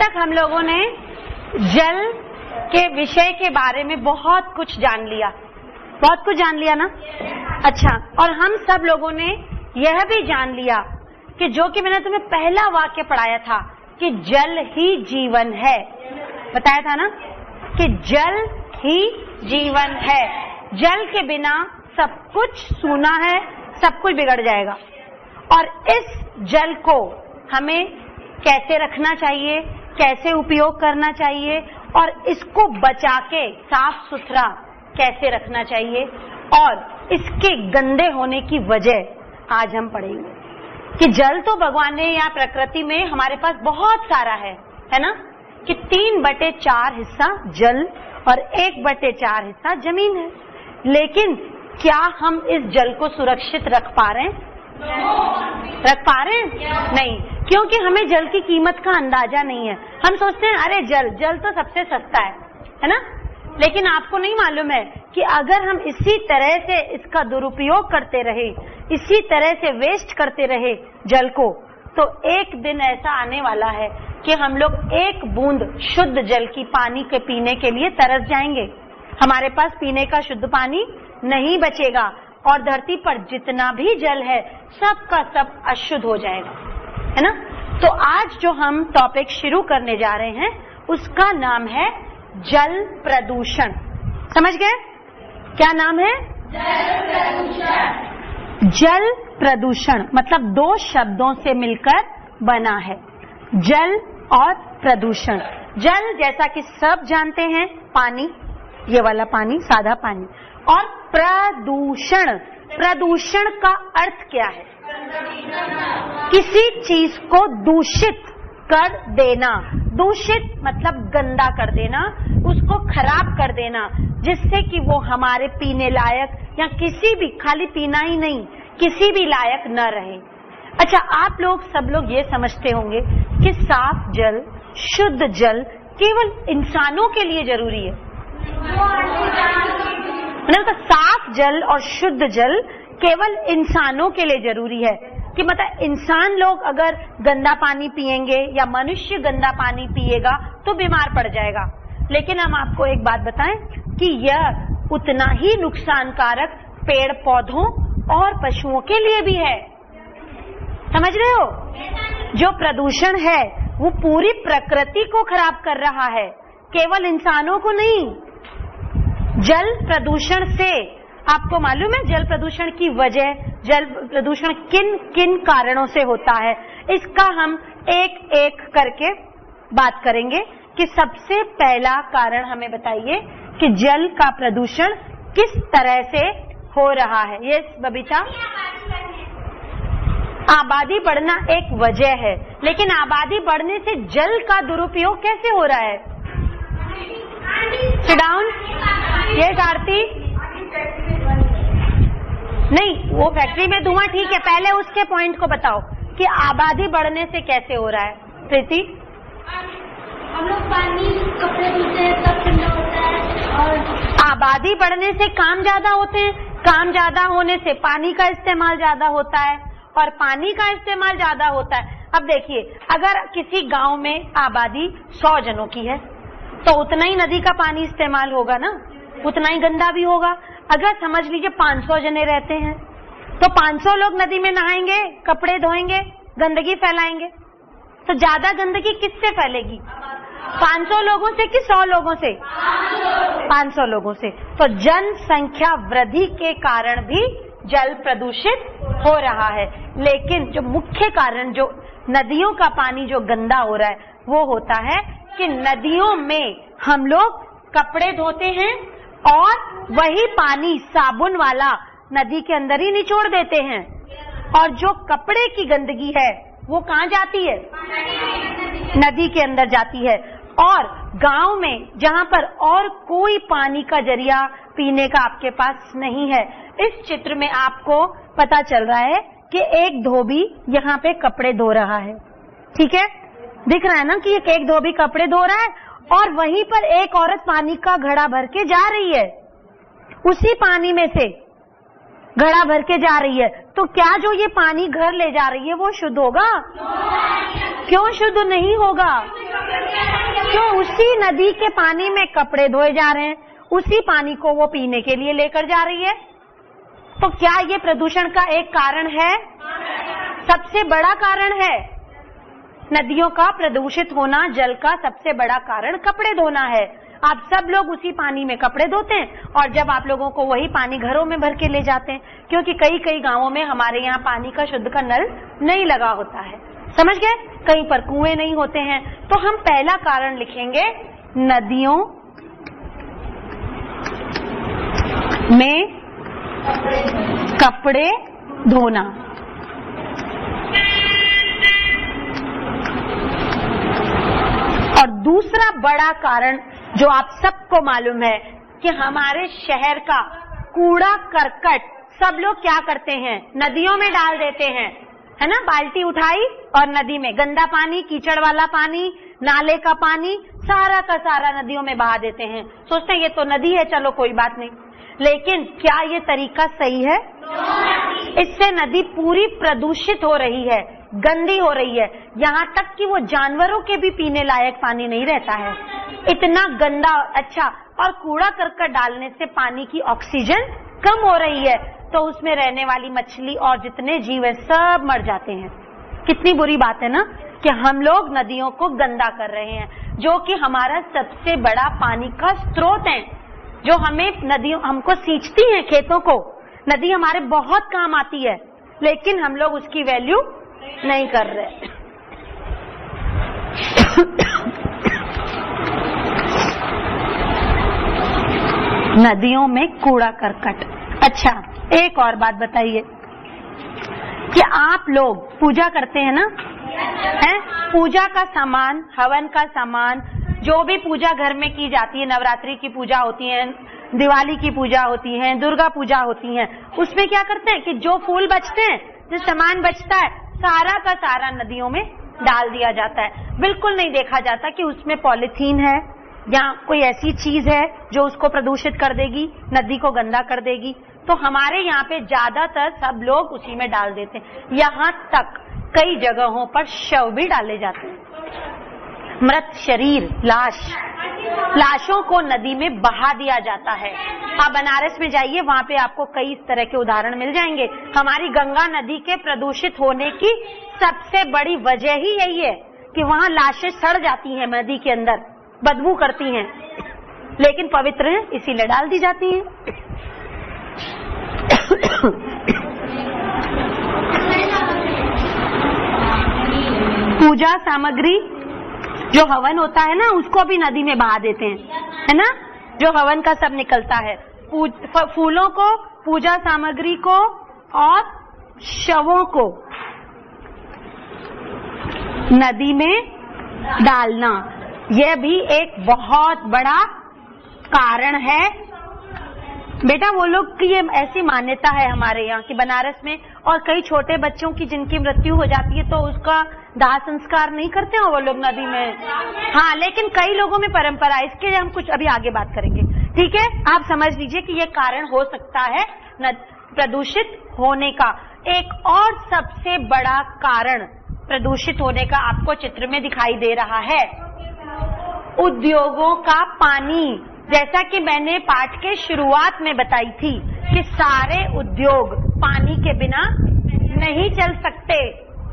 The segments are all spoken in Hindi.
तक हम लोगों ने जल के विषय के बारे में बहुत कुछ जान लिया, बहुत कुछ जान लिया ना। अच्छा, और हम सब लोगों ने यह भी जान लिया कि जो कि मैंने तुम्हें पहला वाक्य पढ़ाया था कि जल ही जीवन है, बताया था ना कि जल ही जीवन है। जल के बिना सब कुछ सूना है, सब कुछ बिगड़ जाएगा। और इस जल को हमें कैसे रखना चाहिए, कैसे उपयोग करना चाहिए और इसको बचा के साफ सुथरा कैसे रखना चाहिए और इसके गंदे होने की वजह आज हम पढ़ेंगे कि जल तो भगवान ने या प्रकृति में हमारे पास बहुत सारा है ना, कि 3/4 हिस्सा जल और 1/4 हिस्सा जमीन है। लेकिन क्या हम इस जल को सुरक्षित रख पा रहे हैं? रख पा रहे हैं? नहीं, क्योंकि हमें जल की कीमत का अंदाजा नहीं है। हम सोचते हैं अरे जल तो सबसे सस्ता है ना। लेकिन आपको नहीं मालूम है कि अगर हम इसी तरह से इसका दुरुपयोग करते रहे, इसी तरह से वेस्ट करते रहे जल को, तो एक दिन ऐसा आने वाला है कि हम लोग एक बूंद शुद्ध जल की पानी के पीने के लिए तरस जाएंगे। हमारे पास पीने का शुद्ध पानी नहीं बचेगा और धरती पर जितना भी जल है सब का सब अशुद्ध हो जाएगा, है ना। तो आज जो हम टॉपिक शुरू करने जा रहे हैं उसका नाम है जल प्रदूषण। समझ गए क्या नाम है? जल प्रदूषण। जल प्रदूषण मतलब 2 शब्दों से मिलकर बना है, जल और प्रदूषण। जल जैसा कि सब जानते हैं पानी, ये वाला पानी, सादा पानी। और प्रदूषण, प्रदूषण का अर्थ क्या है? किसी चीज को दूषित कर देना। दूषित मतलब गंदा कर देना, उसको खराब कर देना, जिससे कि वो हमारे पीने लायक या किसी भी, खाली पीना ही नहीं, किसी भी लायक न रहे। अच्छा, आप लोग सब लोग ये समझते होंगे कि साफ जल, शुद्ध जल केवल इंसानों के लिए जरूरी है। मतलब तो साफ जल और शुद्ध जल केवल इंसानों के लिए जरूरी है कि मतलब इंसान लोग अगर गंदा पानी पिएंगे या मनुष्य गंदा पानी पिएगा तो बीमार पड़ जाएगा। लेकिन हम आपको एक बात बताएं कि यह उतना ही नुकसानकारक पेड़ पौधों और पशुओं के लिए भी है। समझ रहे हो? जो प्रदूषण है वो पूरी प्रकृति को खराब कर रहा है, केवल इंसानों को नहीं। जल प्रदूषण से आपको मालूम है जल प्रदूषण की वजह, जल प्रदूषण किन किन कारणों से होता है, इसका हम एक एक करके बात करेंगे कि सबसे पहला कारण हमें बताइए कि जल का प्रदूषण किस तरह से हो रहा है। ये बबीता, आबादी बढ़ना एक वजह है, लेकिन आबादी बढ़ने से जल का दुरुपयोग कैसे हो रहा है? Sit down. ये आरती नहीं, वो फैक्ट्री में धुआं ठीक है, पहले उसके पॉइंट को बताओ कि आबादी बढ़ने से कैसे हो रहा है। प्रीति, हम लोग पानी कपड़े धोते हैं तब ठंडा होता है। और आबादी बढ़ने से काम ज्यादा होते हैं, काम ज्यादा होने से पानी का इस्तेमाल ज्यादा होता है और पानी का इस्तेमाल ज्यादा होता है। अब देखिए, अगर किसी गांव में आबादी 100 जनों की है तो उतना ही नदी का पानी इस्तेमाल होगा ना, उतना ही गंदा भी होगा। अगर समझ लीजिए 500 जने रहते हैं तो 500 लोग नदी में नहाएंगे, कपड़े धोएंगे, गंदगी फैलाएंगे, तो ज्यादा गंदगी किससे फैलेगी? 500 लोगों से कि 100 लोगों से? 500 लोगों से। तो जनसंख्या वृद्धि के कारण भी जल प्रदूषित हो रहा है। लेकिन जो मुख्य कारण, जो नदियों का पानी जो गंदा हो रहा है, वो होता है कि नदियों में हम लोग कपड़े धोते हैं और वही पानी साबुन वाला नदी के अंदर ही निचोड़ देते हैं, और जो कपड़े की गंदगी है वो कहाँ जाती है? नदी के अंदर जाती है। और गांव में जहां पर और कोई पानी का जरिया पीने का आपके पास नहीं है, इस चित्र में आपको पता चल रहा है कि एक धोबी यहाँ पे कपड़े धो रहा है। ठीक है, दिख रहा है ना कि एक धोबी कपड़े धो रहा है और वहीं पर एक औरत पानी का घड़ा भर के जा रही है, उसी पानी में से घड़ा भर के जा रही है। तो क्या जो ये पानी घर ले जा रही है वो शुद्ध होगा? क्यों शुद्ध नहीं होगा? उसी नदी के पानी में कपड़े धोए जा रहे हैं, उसी पानी को वो पीने के लिए लेकर जा रही है। तो क्या ये प्रदूषण का एक कारण है? सबसे बड़ा कारण है। नदियों का प्रदूषित होना जल का सबसे बड़ा कारण कपड़े धोना है। आप सब लोग उसी पानी में कपड़े धोते हैं और जब आप लोगों को वही पानी घरों में भर के ले जाते हैं, क्योंकि कई कई गांवों में हमारे यहाँ पानी का शुद्ध का नल नहीं लगा होता है, समझ गए? कहीं पर कुएं नहीं होते हैं। तो हम पहला कारण लिखेंगे नदियों में कपड़े धोना। और दूसरा बड़ा कारण जो आप सबको मालूम है कि हमारे शहर का कूड़ा करकट सब लोग क्या करते हैं? नदियों में डाल देते हैं, है ना? बाल्टी उठाई और नदी में गंदा पानी, कीचड़ वाला पानी, नाले का पानी सारा का सारा नदियों में बहा देते हैं। सोचते हैं ये तो नदी है, चलो कोई बात नहीं। लेकिन क्या ये तरीका सही है? इससे नदी पूरी प्रदूषित हो रही है, गंदी हो रही है, यहाँ तक कि वो जानवरों के भी पीने लायक पानी नहीं रहता है, इतना गंदा। अच्छा, और कूड़ा करकट डालने से पानी की ऑक्सीजन कम हो रही है, तो उसमें रहने वाली मछली और जितने जीव है सब मर जाते हैं। कितनी बुरी बात है ना कि हम लोग नदियों को गंदा कर रहे हैं, जो कि हमारा सबसे बड़ा पानी का स्रोत है, जो हमें नदियों हमको सींचती हैं, खेतों को। नदी हमारे बहुत काम आती है, लेकिन हम लोग उसकी वैल्यू नहीं कर रहे। नदियों में कूड़ा करकट। अच्छा, एक और बात बताइए कि आप लोग पूजा करते हैं ना? है? पूजा का सामान, हवन का सामान, जो भी पूजा घर में की जाती है, नवरात्रि की पूजा होती है, दिवाली की पूजा होती है, दुर्गा पूजा होती है, उसमें क्या करते हैं कि जो फूल बचते हैं, जो सामान बचता है, सारा का सारा नदियों में डाल दिया जाता है। बिल्कुल नहीं देखा जाता कि उसमें पॉलीथीन है या कोई ऐसी चीज है जो उसको प्रदूषित कर देगी, नदी को गंदा कर देगी। तो हमारे यहाँ पे ज्यादातर सब लोग उसी में डाल देते हैं। यहाँ तक कई जगहों पर शव भी डाले जाते हैं, मृत शरीर, लाशों को नदी में बहा दिया जाता है। आप बनारस में जाइए, वहां पे आपको कई इस तरह के उदाहरण मिल जाएंगे। हमारी गंगा नदी के प्रदूषित होने की सबसे बड़ी वजह ही यही है कि वहां लाशें सड़ जाती हैं, नदी के अंदर बदबू करती हैं, लेकिन पवित्र हैं इसीलिए डाल दी जाती हैं। पूजा सामग्री, जो हवन होता है ना, उसको भी नदी में बहा देते हैं, है ना? जो हवन का सब निकलता है, फूलों को, पूजा सामग्री को और शवों को नदी में डालना, यह भी एक बहुत बड़ा कारण है। बेटा, वो लोग की ये ऐसी मान्यता है हमारे यहाँ कि बनारस में, और कई छोटे बच्चों की जिनकी मृत्यु हो जाती है तो उसका दाह संस्कार नहीं करते हैं वो लोग नदी में। हाँ, लेकिन कई लोगों में परंपरा, इसके लिए हम कुछ अभी आगे बात करेंगे, ठीक है? आप समझ लीजिए कि ये कारण हो सकता है प्रदूषित होने का। एक और सबसे बड़ा कारण प्रदूषित होने का आपको चित्र में दिखाई दे रहा है, उद्योगों का पानी। जैसा कि मैंने पाठ के शुरुआत में बताई थी कि सारे उद्योग पानी के बिना नहीं चल सकते,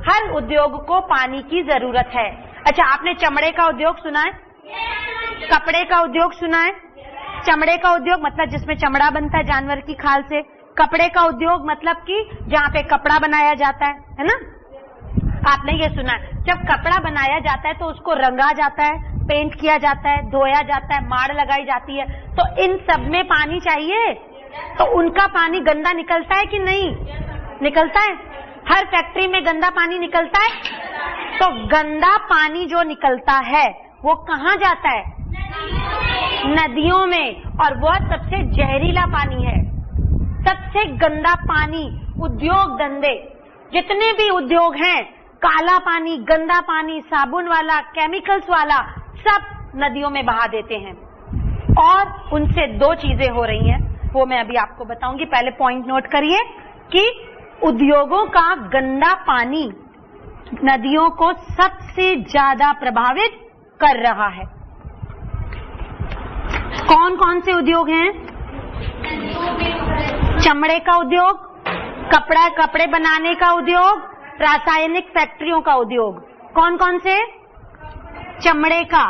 हर उद्योग को पानी की जरूरत है। अच्छा, आपने चमड़े का उद्योग सुना है? कपड़े का उद्योग सुना है? चमड़े का उद्योग मतलब जिसमें चमड़ा बनता है जानवर की खाल से। कपड़े का उद्योग मतलब कि जहाँ पे कपड़ा बनाया जाता है ना? आपने ये सुना है, जब कपड़ा बनाया जाता है तो उसको रंगा जाता है, पेंट किया जाता है, धोया जाता है, माड़ लगाई जाती है, तो इन सब में पानी चाहिए। तो उनका पानी गंदा निकलता है कि नहीं निकलता है? हर फैक्ट्री में गंदा पानी निकलता है। तो गंदा पानी जो निकलता है वो कहाँ जाता है? नदियों में, और वह सबसे जहरीला पानी है, सबसे गंदा पानी। उद्योग धंधे, जितने भी उद्योग हैं, काला पानी, गंदा पानी, साबुन वाला, केमिकल्स वाला, सब नदियों में बहा देते हैं। और उनसे दो चीजें हो रही हैं, वो मैं अभी आपको बताऊंगी। पहले पॉइंट नोट करिए कि उद्योगों का गंदा पानी नदियों को सबसे ज्यादा प्रभावित कर रहा है। कौन कौन से उद्योग हैं? चमड़े का उद्योग, कपड़े बनाने का उद्योग, रासायनिक फैक्ट्रियों का उद्योग। कौन कौन से? चमड़े का,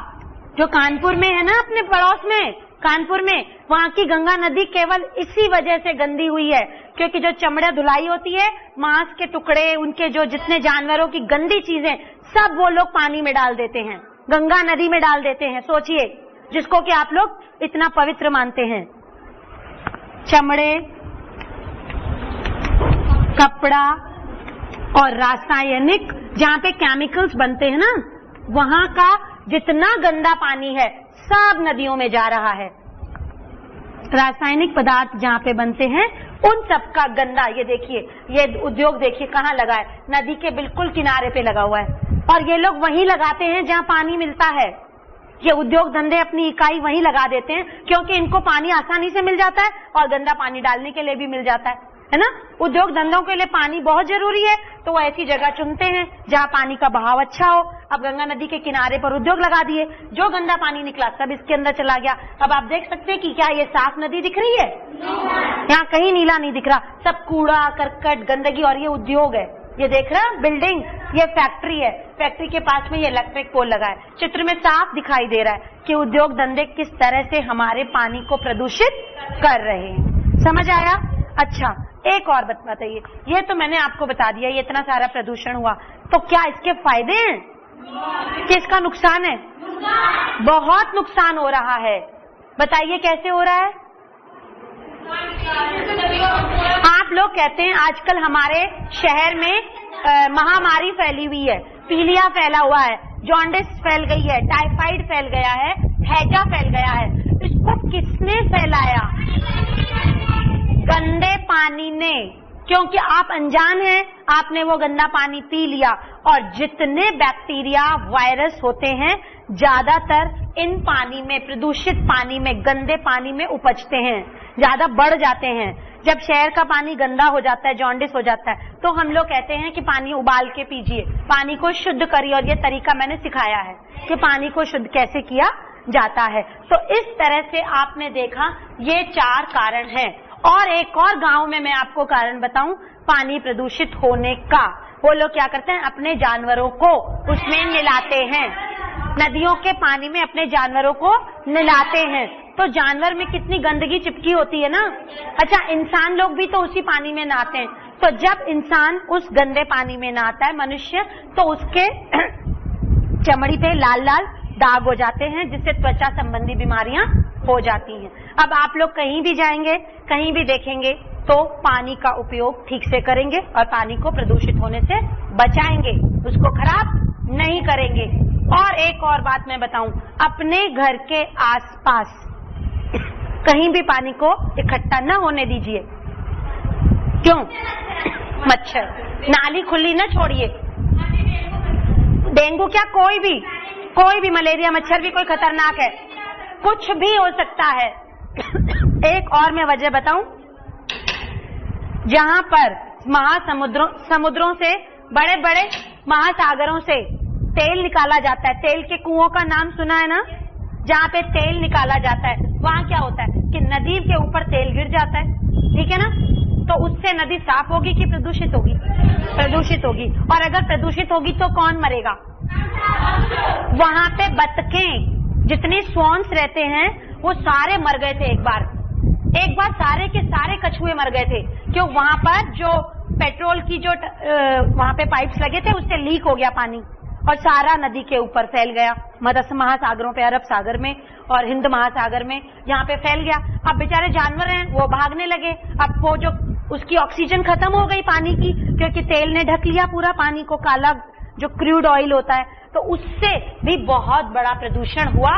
जो कानपुर में है ना, अपने पड़ोस में कानपुर में, वहां की गंगा नदी केवल इसी वजह से गंदी हुई है क्योंकि जो चमड़ा धुलाई होती है, मांस के टुकड़े, उनके जो जितने जानवरों की गंदी चीजें सब वो लोग पानी में डाल देते हैं, गंगा नदी में डाल देते हैं। सोचिए, जिसको कि आप लोग इतना पवित्र मानते हैं। चमड़े, कपड़ा और रासायनिक, जहां पे केमिकल्स बनते हैं ना, वहां का जितना गंदा पानी है सब नदियों में जा रहा है। रासायनिक पदार्थ जहां पे बनते हैं उन सब का गंदा, ये देखिए, ये उद्योग देखिए कहाँ लगा है, नदी के बिल्कुल किनारे पे लगा हुआ है। और ये लोग वहीं लगाते हैं जहां पानी मिलता है। ये उद्योग धंधे अपनी इकाई वहीं लगा देते हैं क्योंकि इनको पानी आसानी से मिल जाता है और गंदा पानी डालने के लिए भी मिल जाता है ना। उद्योग धंधों के लिए पानी बहुत जरूरी है, तो वो ऐसी जगह चुनते हैं जहां पानी का बहाव अच्छा हो। अब गंगा नदी के किनारे पर उद्योग लगा दिए, जो गंदा पानी निकला सब इसके अंदर चला गया। अब आप देख सकते हैं कि क्या ये साफ नदी दिख रही है? यहाँ कहीं नीला नहीं दिख रहा, सब कूड़ा करकट गंदगी, और ये उद्योग है। ये देख रहा बिल्डिंग, ये फैक्ट्री है, फैक्ट्री के पास में ये इलेक्ट्रिक पोल लगा है। चित्र में साफ दिखाई दे रहा है कि उद्योग धंधे किस तरह से हमारे पानी को प्रदूषित कर रहे हैं। समझ आया? अच्छा, एक और बात बताइए, ये तो मैंने आपको बता दिया, ये इतना सारा प्रदूषण हुआ, तो क्या इसके फायदे हैं कि इसका नुकसान है? बहुत नुकसान हो रहा है। बताइए कैसे हो रहा है? आप लोग कहते हैं आजकल हमारे शहर में महामारी फैली हुई है, पीलिया फैला हुआ है, जॉन्डिस फैल गई है, टाइफाइड फैल गया है, हैजा फैल गया है। इसको किसने फैलाया? गंदे पानी ने, क्योंकि आप अनजान हैं, आपने वो गंदा पानी पी लिया। और जितने बैक्टीरिया वायरस होते हैं ज्यादातर इन पानी में, प्रदूषित पानी में, गंदे पानी में उपजते हैं, ज्यादा बढ़ जाते हैं। जब शहर का पानी गंदा हो जाता है, जॉन्डिस हो जाता है, तो हम लोग कहते हैं कि पानी उबाल के पीजिए, पानी को शुद्ध करिए। और ये तरीका मैंने सिखाया है कि पानी को शुद्ध कैसे किया जाता है। तो इस तरह से आपने देखा ये 4 कारण हैं। और एक और गांव में मैं आपको कारण बताऊं पानी प्रदूषित होने का। वो लोग क्या करते हैं, अपने जानवरों को उसमें मिलाते हैं, नदियों के पानी में अपने जानवरों को मिलाते हैं, तो जानवर में कितनी गंदगी चिपकी होती है ना। अच्छा, इंसान लोग भी तो उसी पानी में नहाते हैं, तो जब इंसान उस गंदे पानी में नहाता है मनुष्य, तो उसके चमड़ी पे लाल लाल दाग हो जाते हैं, जिससे त्वचा संबंधी बीमारियां हो जाती हैं। अब आप लोग कहीं भी जाएंगे, कहीं भी देखेंगे, तो पानी का उपयोग ठीक से करेंगे और पानी को प्रदूषित होने से बचाएंगे, उसको खराब नहीं करेंगे। और एक और बात मैं बताऊं, अपने घर के आसपास कहीं भी पानी को इकट्ठा न होने दीजिए। क्यों? मच्छर, नाली खुली न छोड़िए। डेंगू क्या, कोई भी, मलेरिया मच्छर भी कोई खतरनाक है, कुछ भी हो सकता है। एक और मैं वजह बताऊं, जहां पर समुद्रों से, बड़े बड़े महासागरों से तेल निकाला जाता है, तेल के कुओं का नाम सुना है ना, जहां पे तेल निकाला जाता है, वहां क्या होता है कि नदी के ऊपर तेल गिर जाता है, ठीक है ना। तो उससे नदी साफ होगी कि प्रदूषित होगी? प्रदूषित होगी। और अगर प्रदूषित होगी तो कौन मरेगा? वहां पे बतखें, जितने स्वॉन्स रहते हैं वो सारे मर गए थे। एक बार सारे के सारे कछुए मर गए थे, क्यों? वहां पर जो पेट्रोल की जो वहां पे पाइप्स लगे थे, उससे लीक हो गया पानी और सारा नदी के ऊपर फैल गया, मध्य महासागरों पे, अरब सागर में और हिंद महासागर में, यहाँ पे फैल गया। अब बेचारे जानवर हैं वो भागने लगे, अब वो जो उसकी ऑक्सीजन खत्म हो गई पानी की, क्योंकि तेल ने ढक लिया पूरा पानी को, काला जो क्रूड ऑयल होता है, तो उससे भी बहुत बड़ा प्रदूषण हुआ।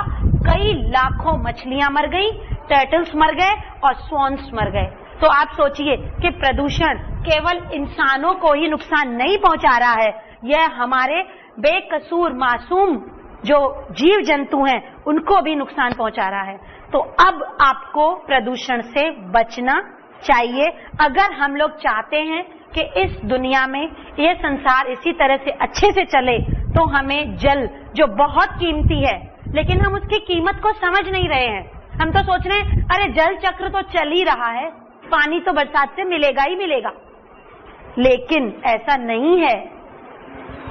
कई लाखों मछलियां मर गई, टर्टल्स मर गए और स्वॉन्स मर गए। तो आप सोचिए कि प्रदूषण केवल इंसानों को ही नुकसान नहीं पहुंचा रहा है, यह हमारे बेकसूर मासूम जो जीव जंतु हैं उनको भी नुकसान पहुंचा रहा है। तो अब आपको प्रदूषण से बचना चाहिए। अगर हम लोग चाहते हैं कि इस दुनिया में ये संसार इसी तरह से अच्छे से चले, तो हमें जल जो बहुत कीमती है, लेकिन हम उसकी कीमत को समझ नहीं रहे हैं। हम तो सोच रहे हैं अरे जल चक्र तो चल ही रहा है, पानी तो बरसात से मिलेगा ही मिलेगा, लेकिन ऐसा नहीं है।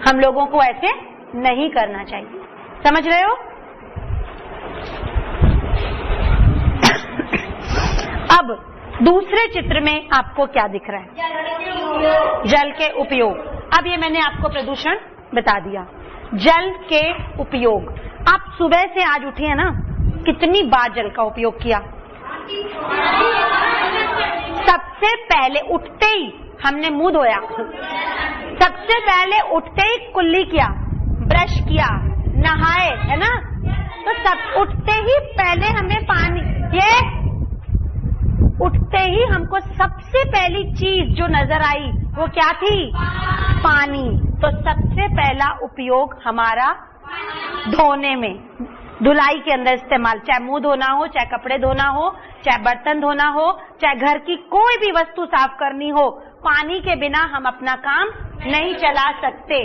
हम लोगों को ऐसे नहीं करना चाहिए, समझ रहे हो? अब दूसरे चित्र में आपको क्या दिख रहा है? जल के उपयोग। अब ये मैंने आपको प्रदूषण बता दिया। जल के उपयोग, आप सुबह से आज उठी है ना, कितनी बार जल का उपयोग किया? सबसे पहले उठते ही हमने मुंह धोया, सबसे पहले उठते ही कुल्ली किया, ब्रश किया, नहाए, है ना? तो सब उठते ही पहले हमें पानी, ये उठते ही हमको सबसे पहली चीज जो नजर आई वो क्या थी? पानी। तो सबसे पहला उपयोग हमारा धोने में, धुलाई के अंदर इस्तेमाल, चाहे मुंह धोना हो, चाहे कपड़े धोना हो, चाहे बर्तन धोना हो, चाहे घर की कोई भी वस्तु साफ करनी हो, पानी के बिना हम अपना काम नहीं चला सकते।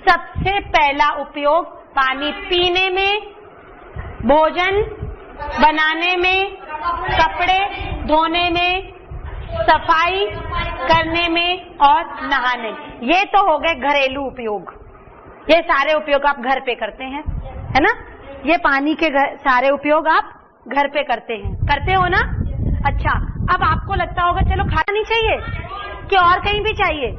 सबसे पहला उपयोग पानी पीने में, भोजन बनाने में, कपड़े धोने में, सफाई करने में और नहाने में। ये तो हो गए घरेलू उपयोग। ये सारे उपयोग आप घर पे करते हैं, है ना? ये पानी के सारे उपयोग आप घर पे करते हैं, करते हो ना? अच्छा, अब आपको लगता होगा चलो खाना नहीं चाहिए कि और कहीं भी चाहिए?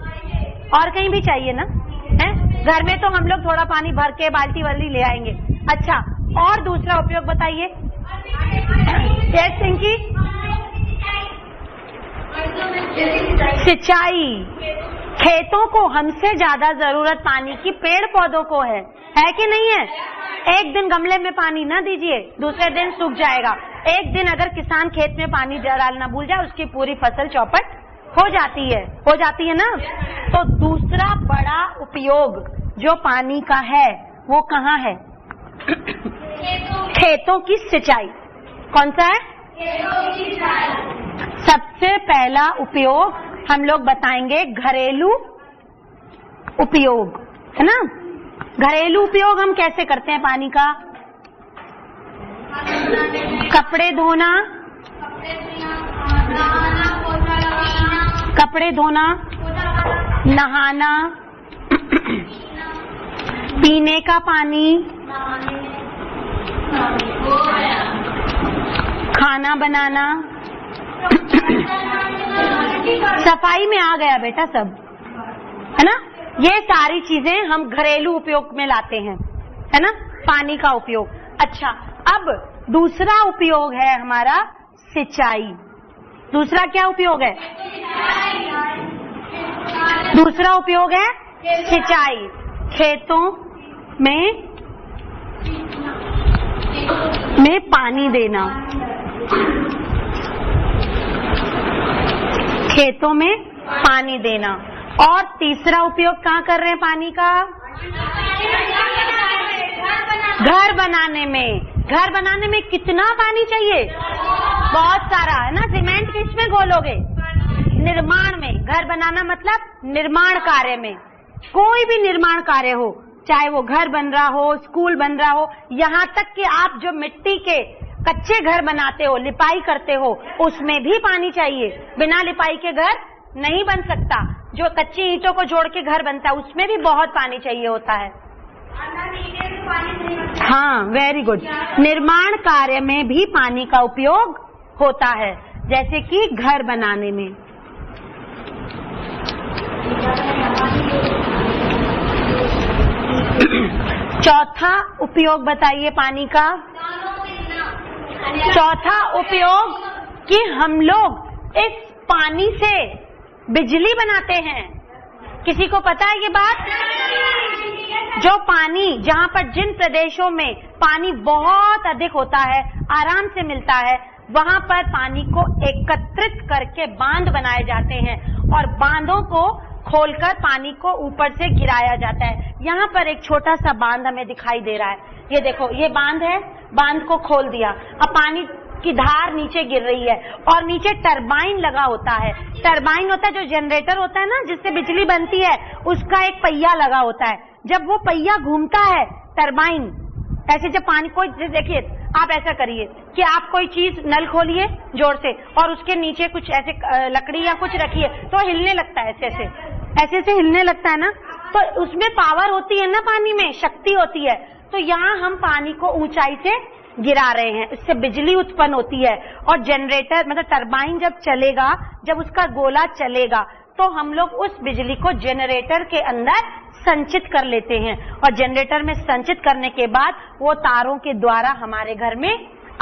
और कहीं भी चाहिए ना, है? घर में तो हम लोग थोड़ा पानी भर के बाल्टी वाली ले आएंगे। अच्छा, और दूसरा उपयोग बताइए। यस पिंकी? सिंचाई। खेतों को हमसे ज्यादा जरूरत पानी की पेड़ पौधों को है कि नहीं है? एक दिन गमले में पानी न दीजिए, दूसरे दिन सूख जाएगा। एक दिन अगर किसान खेत में पानी डालना भूल जाए, उसकी पूरी फसल चौपट हो जाती है ना? तो दूसरा बड़ा उपयोग जो पानी का है वो कहाँ है? खेतों की सिंचाई। कौन सा है? सबसे पहला उपयोग हम लोग बताएंगे घरेलू उपयोग, है ना? घरेलू उपयोग हम कैसे करते हैं पानी का? कपड़े धोना, कपड़े धोना, नहाना, पीने का पानी, खाना बनाना, सफाई में आ गया बेटा सब, है ना? ये सारी चीजें हम घरेलू उपयोग में लाते हैं, है ना? पानी का उपयोग। अच्छा, अब दूसरा उपयोग है हमारा सिंचाई। दूसरा क्या उपयोग है? दूसरा उपयोग है सिंचाई। खेतों में पानी देना, खेतों में पानी देना। और तीसरा उपयोग कहाँ कर रहे हैं पानी का? घर बनाने में। घर बनाने में कितना पानी चाहिए? बहुत सारा, है ना? सीमेंट किसमें घोलोगे? निर्माण में। घर बनाना मतलब निर्माण कार्य में। कोई भी निर्माण कार्य हो, चाहे वो घर बन रहा हो, स्कूल बन रहा हो, यहाँ तक कि आप जो मिट्टी के कच्चे घर बनाते हो, लिपाई करते हो, उसमें भी पानी चाहिए। बिना लिपाई के घर नहीं बन सकता। जो कच्ची ईंटों को जोड़ के घर बनता है, उसमें भी बहुत पानी चाहिए होता है। हाँ, वेरी गुड। निर्माण कार्य में भी पानी का उपयोग होता है, जैसे कि घर बनाने में। चौथा उपयोग बताइए पानी का। चौथा उपयोग कि हम लोग इस पानी से बिजली बनाते हैं। किसी को पता है ये बात? जो पानी, जहाँ पर जिन प्रदेशों में पानी बहुत अधिक होता है, आराम से मिलता है, वहाँ पर पानी को एकत्रित करके बांध बनाए जाते हैं और बांधों को खोलकर पानी को ऊपर से गिराया जाता है। यहाँ पर एक छोटा सा बांध हमें दिखाई दे रहा है। ये देखो, ये बांध है, बांध को खोल दिया, अब पानी की धार नीचे गिर रही है और नीचे टरबाइन लगा होता है। टरबाइन होता है जो जनरेटर होता है ना, जिससे बिजली बनती है, उसका एक पहिया लगा होता है। जब वो पहिया घूमता है, टरबाइन, ऐसे जब पानी को, देखिए आप ऐसा करिए कि आप कोई चीज नल खोलिए जोर से और उसके नीचे कुछ ऐसे लकड़ी या कुछ रखिए तो हिलने लगता है, ऐसे ऐसे हिलने लगता है ना, तो उसमें पावर होती है ना, पानी में शक्ति होती है। तो यहाँ हम पानी को ऊंचाई से गिरा रहे हैं, इससे बिजली उत्पन्न होती है। और जनरेटर मतलब टरबाइन जब चलेगा, जब उसका गोला चलेगा तो हम लोग उस बिजली को जनरेटर के अंदर संचित कर लेते हैं और जनरेटर में संचित करने के बाद वो तारों के द्वारा हमारे घर में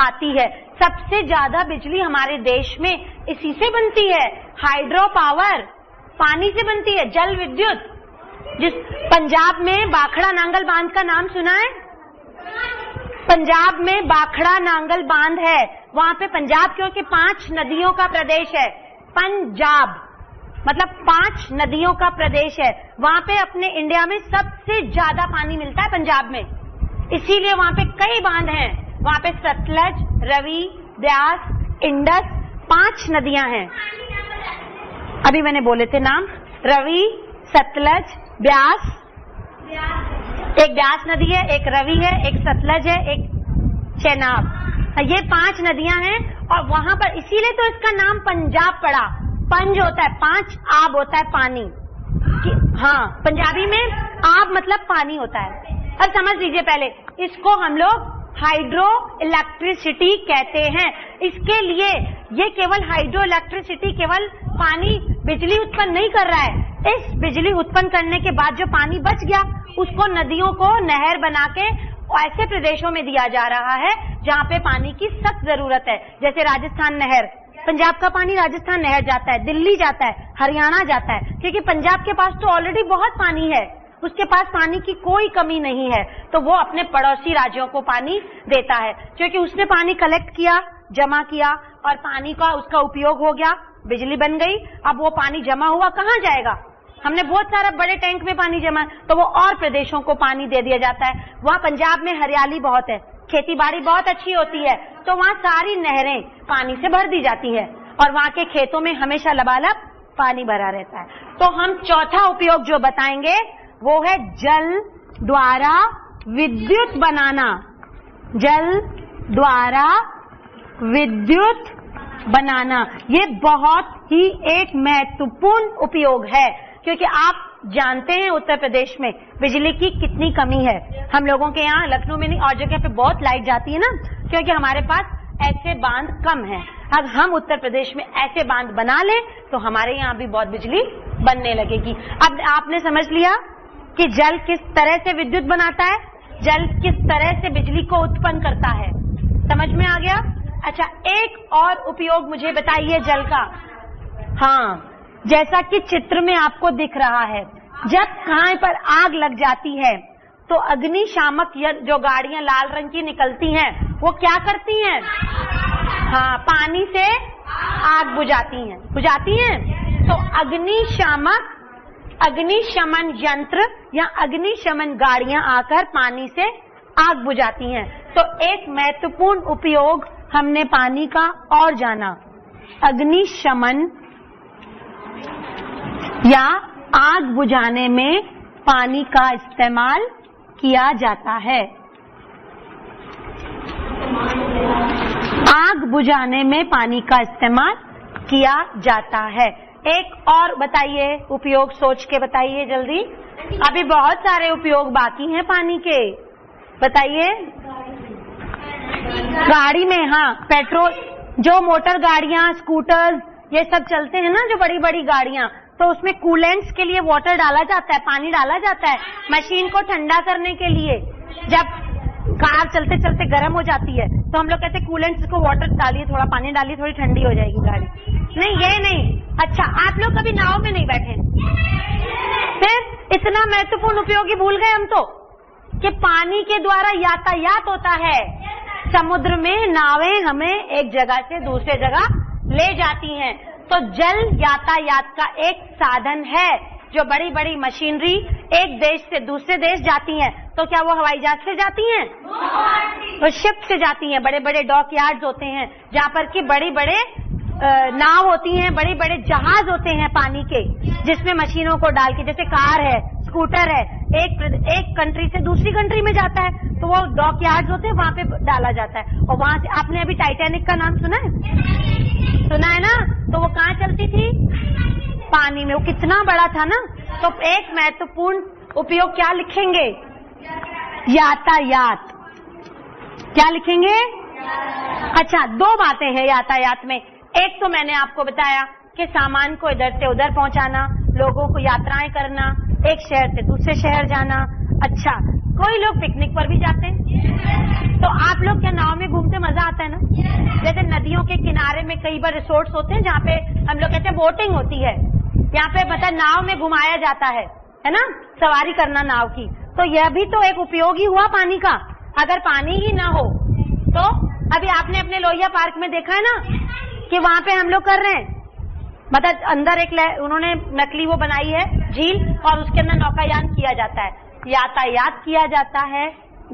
आती है। सबसे ज्यादा बिजली हमारे देश में इसी से बनती है, हाइड्रो पावर, पानी से बनती है, जल विद्युत। जिस पंजाब में बाखड़ा नांगल बांध का नाम सुना है? पंजाब में बाखड़ा नांगल बांध है, वहां पे पंजाब क्योंकि 5 नदियों का प्रदेश है, पंजाब मतलब 5 नदियों का प्रदेश है, वहां पे अपने इंडिया में सबसे ज्यादा पानी मिलता है पंजाब में, इसीलिए वहां पे कई बांध हैं। वहां पे सतलज, रवि, ब्यास, इंडस 5 नदियां हैं। अभी मैंने बोले थे नाम, रवि, सतलज, ब्यास, एक ब्यास नदी है, एक रवि है, एक सतलज है, एक चेनाब। ये 5 नदियां हैं और वहां पर इसीलिए तो इसका नाम पंजाब पड़ा। पंज होता है, 5 आब होता है पानी। हाँ, पंजाबी में आब मतलब पानी होता है। अब समझ लीजिए, पहले इसको हम लोग हाइड्रो इलेक्ट्रिसिटी कहते हैं। इसके लिए ये केवल हाइड्रो इलेक्ट्रिसिटी केवल पानी बिजली उत्पन्न नहीं कर रहा है, इस बिजली उत्पन्न करने के बाद जो पानी बच गया उसको नदियों को नहर बना के ऐसे प्रदेशों में दिया जा रहा है जहाँ पे पानी की सख्त जरूरत है। जैसे राजस्थान नहर, पंजाब का पानी राजस्थान नहर जाता है, दिल्ली जाता है, हरियाणा जाता है, क्योंकि पंजाब के पास तो ऑलरेडी बहुत पानी है, उसके पास पानी की कोई कमी नहीं है, तो वो अपने पड़ोसी राज्यों को पानी देता है, क्योंकि उसने पानी कलेक्ट किया, जमा किया और पानी का उसका उपयोग हो गया, बिजली बन गई। अब वो पानी जमा हुआ कहाँ जाएगा? हमने बहुत सारा बड़े टैंक में पानी जमा, तो वो और प्रदेशों को पानी दे दिया जाता है। वहाँ पंजाब में हरियाली बहुत है, खेती बाड़ी बहुत अच्छी होती है, तो वहाँ सारी नहरें पानी से भर दी जाती है और वहाँ के खेतों में हमेशा लबालब पानी भरा रहता है। तो हम चौथा उपयोग जो बताएंगे वो है जल द्वारा विद्युत बनाना। जल द्वारा विद्युत बनाना ये बहुत ही एक महत्वपूर्ण उपयोग है, क्योंकि आप जानते हैं उत्तर प्रदेश में बिजली की कितनी कमी है। हम लोगों के यहाँ लखनऊ में नहीं और जगह पे बहुत लाइट जाती है ना, क्योंकि हमारे पास ऐसे बांध कम हैं। अब हम उत्तर प्रदेश में ऐसे बांध बना लें तो हमारे यहाँ भी बहुत बिजली बनने लगेगी। अब आपने समझ लिया कि जल किस तरह से विद्युत बनाता है, जल किस तरह से बिजली को उत्पन्न करता है, समझ में आ गया? अच्छा, एक और उपयोग मुझे बताइए जल का। हाँ, जैसा कि चित्र में आपको दिख रहा है, जब कहीं पर आग लग जाती है तो अग्निशामक जो गाड़ियां लाल रंग की निकलती हैं वो क्या करती हैं? हाँ, पानी से आग बुझाती हैं। तो अग्निशमन यंत्र या अग्निशमन गाड़ियां आकर पानी से आग बुझाती हैं। तो एक महत्वपूर्ण उपयोग हमने पानी का और जाना, अग्निशमन या आग बुझाने में पानी का इस्तेमाल किया जाता है। आग बुझाने में पानी का इस्तेमाल किया जाता है। एक और बताइए उपयोग, सोच के बताइए जल्दी, अभी बहुत सारे उपयोग बाकी हैं पानी के, बताइए। गाड़ी में, हाँ, पेट्रोल, जो मोटर गाड़ियां, स्कूटर्स ये सब चलते हैं ना, जो बड़ी बड़ी गाड़ियां, तो उसमें कूलेंट्स के लिए वाटर डाला जाता है, पानी डाला जाता है मशीन को ठंडा करने के लिए। जब कार चलते चलते गर्म हो जाती है तो हम लोग कहते हैं कूलेंट्स को वाटर डालिए, थोड़ा पानी डालिए, थोड़ी ठंडी हो जाएगी गाड़ी। नहीं, ये नहीं। अच्छा, आप लोग कभी नाव में नहीं बैठे? फिर इतना महत्वपूर्ण उपयोगी भूल गए हम तो कि पानी के द्वारा यातायात होता है। समुद्र में नावें हमें एक जगह से दूसरे जगह ले जाती हैं। तो जल यातायात का एक साधन है। जो बड़ी बड़ी मशीनरी एक देश से दूसरे देश जाती हैं, तो क्या वो हवाई जहाज से जाती हैं? तो शिप से जाती हैं। बड़े बड़े डॉक यार्ड्स होते हैं जहाँ पर कि बड़ी बड़े नाव होती हैं, बड़े बड़े जहाज होते हैं पानी के, जिसमें मशीनों को डाल के, जैसे कार है, स्कूटर है, एक कंट्री से दूसरी कंट्री में जाता है तो वो डॉक यार्ड्स होते हैं, वहां पे डाला जाता है। और वहां से आपने अभी टाइटैनिक का नाम सुना है ना? तो वो कहाँ चलती थी? पानी में। वो कितना बड़ा था ना। तो एक महत्वपूर्ण उपयोग क्या लिखेंगे? यातायात। क्या लिखेंगे? अच्छा, दो बातें हैं यातायात में। एक तो मैंने आपको बताया कि सामान को इधर से उधर पहुंचाना, लोगों को यात्राएं करना, एक शहर से दूसरे शहर जाना। अच्छा, कोई लोग पिकनिक पर भी जाते हैं, तो आप लोग क्या नाव में घूमते मजा आता है ना? जैसे नदियों के किनारे में कई बार रिसोर्ट्स होते हैं जहाँ पे हम लोग कहते हैं बोटिंग होती है, यहाँ पे मतलब नाव में घुमाया जाता है ना, सवारी करना नाव की। तो यह भी तो एक उपयोग ही हुआ पानी का। अगर पानी ही ना हो तो अभी आपने अपने लोहिया पार्क में देखा है ना कि वहां पे हम लोग कर रहे हैं, मतलब अंदर एक उन्होंने नकली वो बनाई है झील, और उसके अंदर नौकायान किया जाता है, यातायात किया जाता है,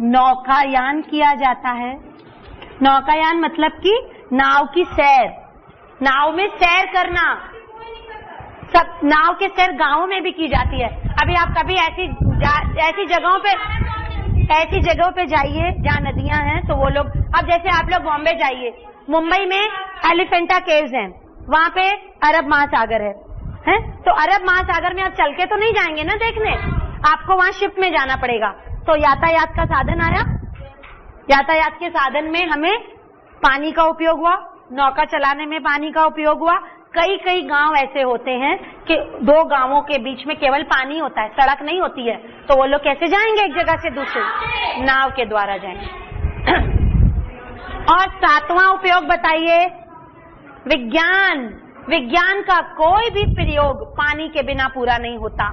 नौकायान किया जाता है। नौकायान मतलब कि नाव की सैर, नाव में सैर करना। सब नाव के सैर गांवों में भी की जाती है। अभी आप कभी ऐसी जगहों पे जाइए जहाँ नदियां हैं, तो वो लोग, अब जैसे आप लोग बॉम्बे जाइए, मुंबई में एलिफेंटा केव्स हैं, वहां पे अरब महासागर है? तो अरब महासागर में आप चल के तो नहीं जाएंगे ना देखने, आपको वहां शिप में जाना पड़ेगा। तो यातायात का साधन आया, यातायात के साधन में हमें पानी का उपयोग हुआ, नौका चलाने में पानी का उपयोग हुआ। कई गांव ऐसे होते हैं कि दो गांवों के बीच में केवल पानी होता है, सड़क नहीं होती है, तो वो लोग कैसे जाएंगे एक जगह से दूसरे? नाव के द्वारा जाएंगे। और सातवां उपयोग बताइए, विज्ञान। विज्ञान का कोई भी प्रयोग पानी के बिना पूरा नहीं होता।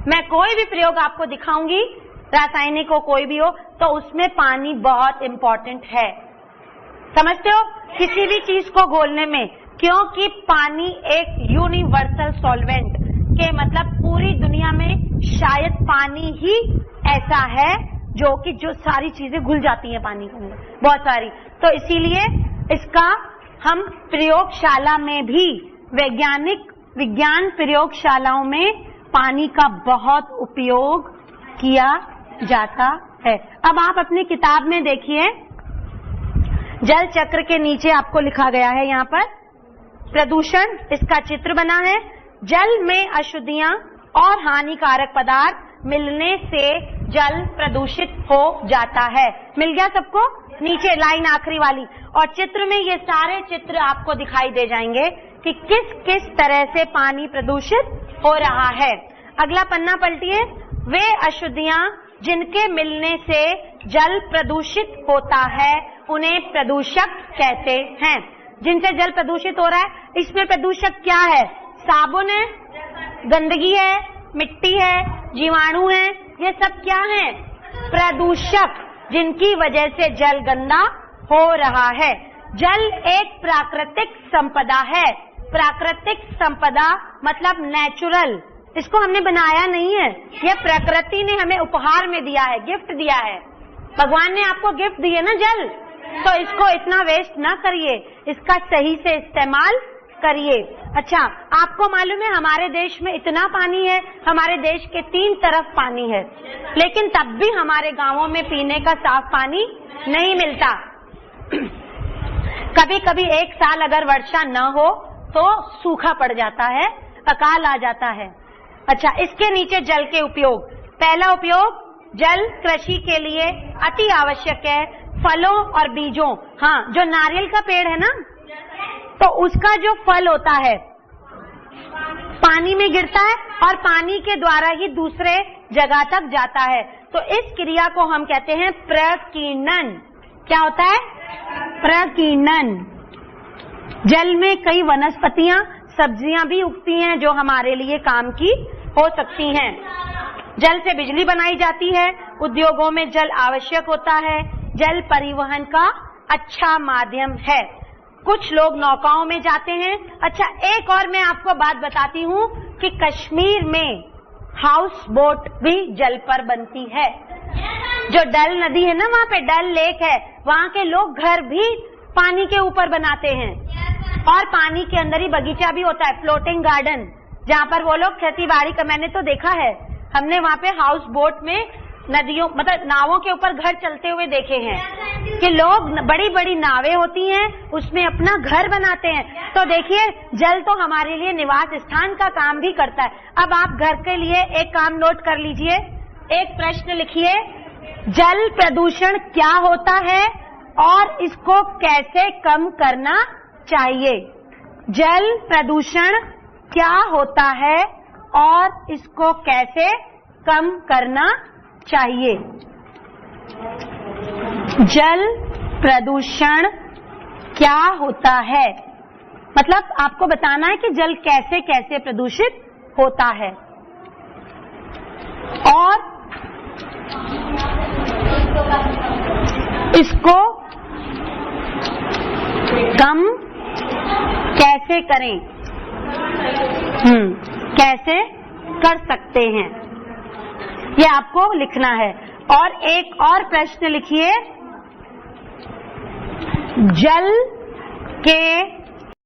मैं कोई भी प्रयोग आपको दिखाऊंगी, रासायनिक हो कोई भी हो, तो उसमें पानी बहुत इंपॉर्टेंट है। समझते हो? किसी भी चीज को घोलने में, क्योंकि पानी एक यूनिवर्सल सॉल्वेंट के मतलब पूरी दुनिया में शायद पानी ही ऐसा है जो सारी चीजें घुल जाती हैं पानी के अंदर, बहुत सारी। तो इसीलिए इसका हम प्रयोगशाला में भी, विज्ञान प्रयोगशालाओं में पानी का बहुत उपयोग किया जाता है। अब आप अपनी किताब में देखिए, जल चक्र के नीचे आपको लिखा गया है यहाँ पर प्रदूषण, इसका चित्र बना है। जल में अशुद्धियां और हानिकारक पदार्थ मिलने से जल प्रदूषित हो जाता है। मिल गया सबको? नीचे लाइन आखिरी वाली, और चित्र में ये सारे चित्र आपको दिखाई दे जाएंगे कि किस किस तरह से पानी प्रदूषित हो रहा है। अगला पन्ना पलटिए। वे अशुद्धियां जिनके मिलने से जल प्रदूषित होता है उन्हें प्रदूषक कहते हैं। जिनसे जल प्रदूषित हो रहा है, इसमें प्रदूषक क्या है? साबुन है, गंदगी है, मिट्टी है, जीवाणु है, ये सब क्या है? प्रदूषक, जिनकी वजह से जल गंदा हो रहा है। जल एक प्राकृतिक संपदा है। प्राकृतिक संपदा मतलब नेचुरल, इसको हमने बनाया नहीं है, यह प्रकृति ने हमें उपहार में दिया है, गिफ्ट दिया है। भगवान ने आपको गिफ्ट दिए ना जल, तो इसको इतना वेस्ट ना करिए, इसका सही से इस्तेमाल करिए। अच्छा, आपको मालूम है हमारे देश में इतना पानी है, हमारे देश के 3 तरफ पानी है, लेकिन तब भी हमारे गांवों में पीने का साफ पानी नहीं मिलता। कभी कभी एक साल अगर वर्षा न हो तो सूखा पड़ जाता है, अकाल आ जाता है। अच्छा, इसके नीचे जल के उपयोग। पहला उपयोग, जल कृषि के लिए अति आवश्यक है। फलों और बीजों, हाँ, जो नारियल का पेड़ है ना, तो उसका जो फल होता है पानी में गिरता है और पानी के द्वारा ही दूसरे जगह तक जाता है। तो इस क्रिया को हम कहते हैं प्रकीर्णन। क्या होता है? प्रकीर्णन। जल में कई वनस्पतियां, सब्जियां भी उगती हैं जो हमारे लिए काम की हो सकती हैं। जल से बिजली बनाई जाती है। उद्योगों में जल आवश्यक होता है। जल परिवहन का अच्छा माध्यम है। कुछ लोग नौकाओं में जाते हैं। अच्छा, एक और मैं आपको बात बताती हूँ कि कश्मीर में हाउस बोट भी जल पर बनती है। जो डल नदी है ना, वहाँ पे डल लेक है, वहाँ के लोग घर भी पानी के ऊपर बनाते हैं, और पानी के अंदर ही बगीचा भी होता है, फ्लोटिंग गार्डन, जहाँ पर वो लोग खेती बाड़ी का, मैंने तो देखा है, हमने वहाँ पे हाउस बोट में नदियों मतलब नावों के ऊपर घर चलते हुए देखे हैं कि लोग बड़ी बड़ी नावें होती हैं, उसमें अपना घर बनाते हैं। तो देखिए जल तो हमारे लिए निवास स्थान का काम भी करता है। अब आप घर के लिए एक काम नोट कर लीजिए, एक प्रश्न लिखिए, जल प्रदूषण क्या होता है और इसको कैसे कम करना चाहिए। जल प्रदूषण क्या होता है और इसको कैसे कम करना चाहिए। जल प्रदूषण क्या होता है, मतलब आपको बताना है कि जल कैसे कैसे प्रदूषित होता है और इसको कम कैसे करें, कैसे कर सकते हैं, ये आपको लिखना है। और एक और प्रश्न लिखिए, जल के